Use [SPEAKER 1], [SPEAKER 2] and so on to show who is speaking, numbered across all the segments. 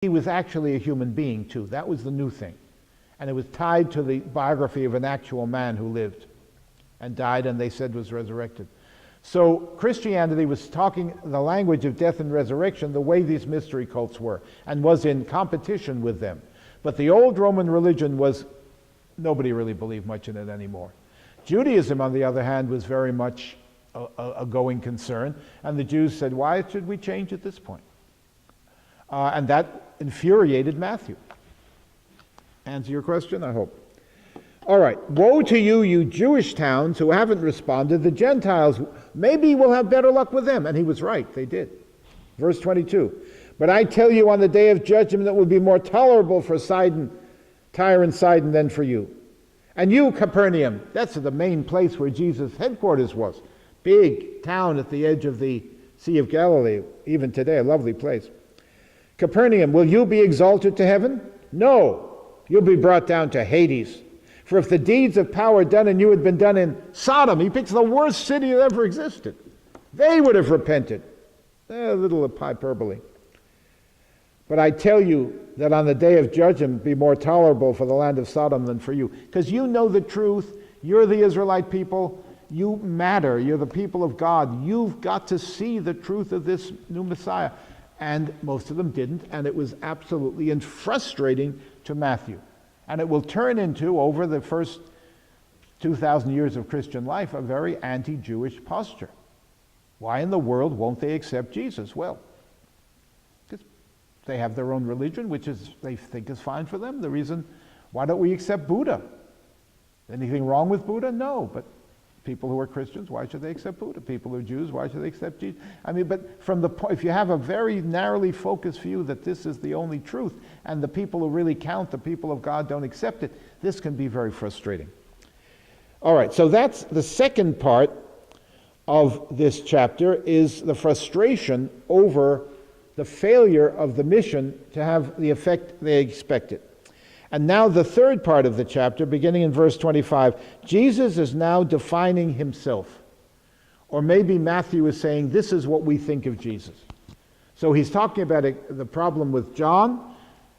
[SPEAKER 1] he was actually a human being too. That was the new thing. And it was tied to the biography of an actual man who lived and died and they said was resurrected. So Christianity was talking the language of death and resurrection the way these mystery cults were, and was in competition with them. But the old Roman religion was, nobody really believed much in it anymore. Judaism, on the other hand, was very much a going concern, and the Jews said, why should we change at this point? And that infuriated Matthew. Answer your question, I hope. All right. Woe to you, you Jewish towns who haven't responded. The Gentiles, maybe we'll have better luck with them. And he was right. They did. Verse 22. But I tell you, on the day of judgment, it will be more tolerable for Tyre and Sidon than for you. And you, Capernaum, that's the main place where Jesus' headquarters was. Big town at the edge of the Sea of Galilee, even today, a lovely place. Capernaum, will you be exalted to heaven? No, you'll be brought down to Hades. For if the deeds of power done in you had been done in Sodom, he picks the worst city that ever existed, they would have repented. A little hyperbole. But I tell you that on the day of judgment be more tolerable for the land of Sodom than for you. Because you know the truth. You're the Israelite people. You matter. You're the people of God. You've got to see the truth of this new Messiah. And most of them didn't, and it was absolutely frustrating to Matthew. And it will turn into, over the first 2,000 years of Christian life, a very anti-Jewish posture. Why in the world won't they accept Jesus? Well, because they have their own religion, which is they think is fine for them. The reason, why don't we accept Buddha? Anything wrong with Buddha? No, but people who are Christians, why should they accept Buddha? People who are Jews, why should they accept Jesus? I mean, but from the point, if you have a very narrowly focused view that this is the only truth, and the people who really count, the people of God, don't accept it, this can be very frustrating. All right, so that's the second part of this chapter, is the frustration over the failure of the mission to have the effect they expected. And now the third part of the chapter, beginning in verse 25, Jesus is now defining himself. Or maybe Matthew is saying, this is what we think of Jesus. So he's talking about the problem with John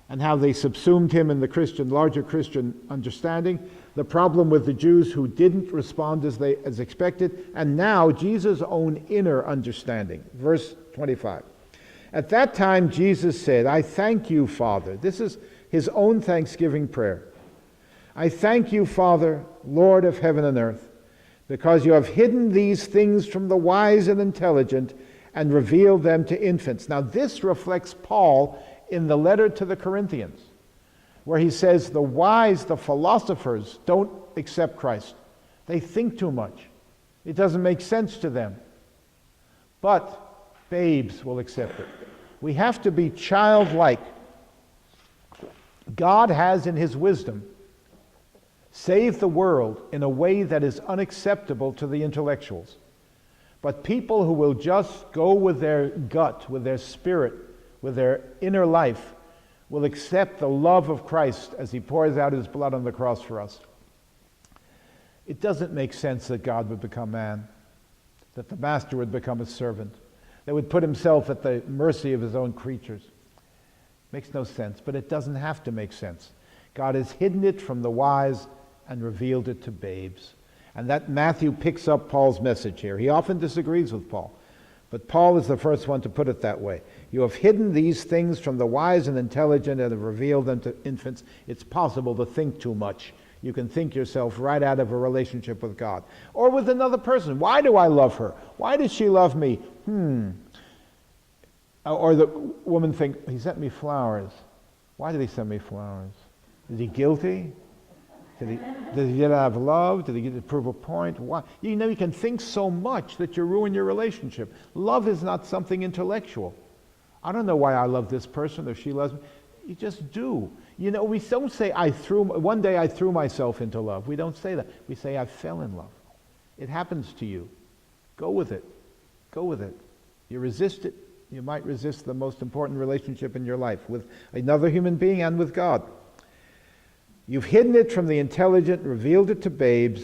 [SPEAKER 1] and how they subsumed him in the larger Christian understanding, the problem with the Jews who didn't respond as expected, and now Jesus' own inner understanding. Verse 25. At that time Jesus said, I thank you, Father. This is his own thanksgiving prayer. I thank you, Father, Lord of heaven and earth, because you have hidden these things from the wise and intelligent and revealed them to infants. Now this reflects Paul in the letter to the Corinthians, where he says the wise, the philosophers, don't accept Christ. They think too much. It doesn't make sense to them. But babes will accept it. We have to be childlike. God has, in his wisdom, saved the world in a way that is unacceptable to the intellectuals. But people who will just go with their gut, with their spirit, with their inner life, will accept the love of Christ as he pours out his blood on the cross for us. It doesn't make sense that God would become man, that the master would become a servant, that would put himself at the mercy of his own creatures. Makes no sense, but it doesn't have to make sense. God has hidden it from the wise and revealed it to babes. And that Matthew picks up Paul's message here. He often disagrees with Paul, but Paul is the first one to put it that way. You have hidden these things from the wise and intelligent and have revealed them to infants. It's possible to think too much. You can think yourself right out of a relationship with God. Or with another person. Why do I love her? Why does she love me? Or the woman think, he sent me flowers. Why did he send me flowers? Is he guilty? Does he get out of love? Did he get to prove a point? Why? You know, you can think so much that you ruin your relationship. Love is not something intellectual. I don't know why I love this person or she loves me. You just do. You know, we don't say, one day I threw myself into love. We don't say that. We say, I fell in love. It happens to you. Go with it. Go with it. You resist it, you might resist the most important relationship in your life, with another human being and with God. You've hidden it from the intelligent, revealed it to babes.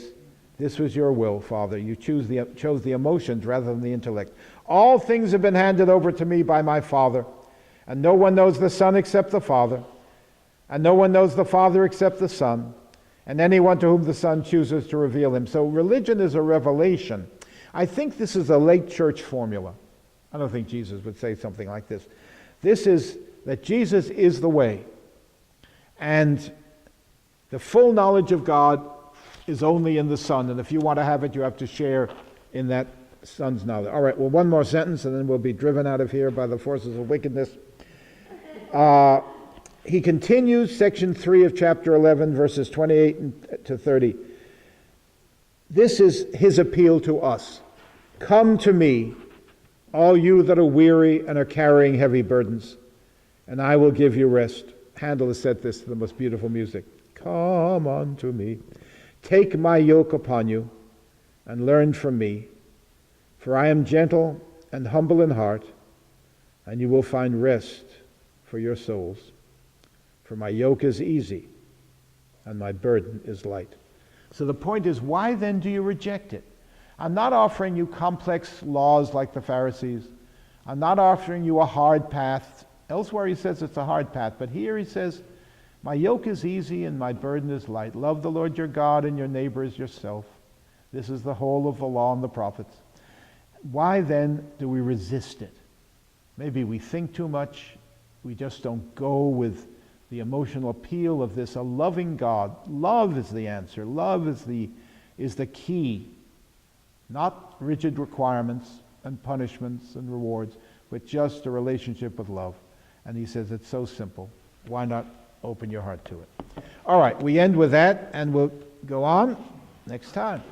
[SPEAKER 1] This was your will, Father. You chose the emotions rather than the intellect. All things have been handed over to me by my Father, And no one knows the Son except the Father, and no one knows the Father except the Son, and anyone to whom the Son chooses to reveal him. So religion is a revelation. I think this is a late church formula. I don't think Jesus would say something like this. This is that Jesus is the way, and the full knowledge of God is only in the Son, and if you want to have it, you have to share in that Son's knowledge. All right, well, one more sentence, and then we'll be driven out of here by the forces of wickedness. He continues, section 3 of chapter 11, verses 28 to 30. This is his appeal to us. Come to me, all you that are weary and are carrying heavy burdens, and I will give you rest. Handel has set this to the most beautiful music. Come unto me, take my yoke upon you, and learn from me, for I am gentle and humble in heart, and you will find rest for your souls. For my yoke is easy, and my burden is light. So the point is, why then do you reject it? I'm not offering you complex laws like the Pharisees. I'm not offering you a hard path. Elsewhere he says it's a hard path, but here he says, my yoke is easy and my burden is light. Love the Lord your God and your neighbor as yourself. This is the whole of the law and the prophets. Why then do we resist it? Maybe we think too much. We just don't go with the emotional appeal of this. A loving God. Love is the answer. Love is the key. Not rigid requirements and punishments and rewards, but just a relationship with love. And he says it's so simple. Why not open your heart to it? All right, we end with that, and we'll go on next time.